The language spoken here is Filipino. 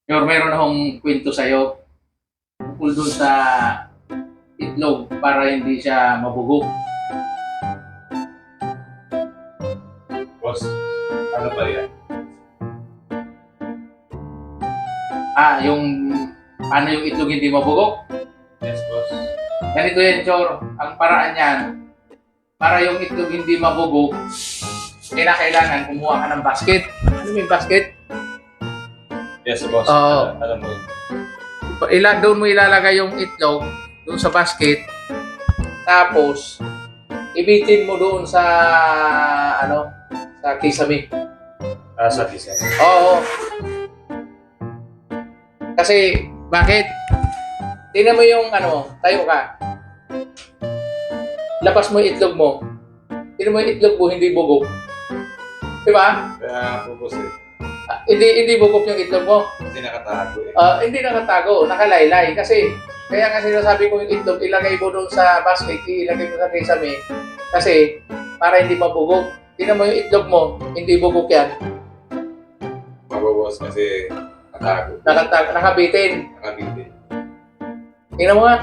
Pero meron akong kwento sa'yo tungkol doon sa itlog para hindi siya mabugok. Boss, ano ba yan? Yung paano yung itlog hindi mabugok? Yes, boss. Ganito yan, Chor. Ang paraan yan, para yung itlog hindi mabugok, kailangan kumuha ka ng basket. Ano yung basket? Yes, boss. Oo. Alam mo yun. Doon mo ilalagay yung itlog, doon sa basket. Tapos, ibitin mo doon sa, sa kisame. Sa design. Oo. Kasi, bakit? Tingnan mo yung tayo ka. Lapas mo yung itlog mo. Tingnan mo yung itlog mo, hindi bugok. Diba? Kaya po, boss eh. Hindi bugok yung itlog mo. Kasi nakatago eh. Hindi nakatago, nakalaylay. Kasi, kaya nga sinasabi ko yung itlog, ilagay mo doon sa basket, ilagay mo sa kisame. Kasi, para hindi mabugok. Tingnan mo yung itlog mo, hindi bugok yan. Mababoss kasi nakatago. Nakabitin. Nakabitin. Tingnan mo nga.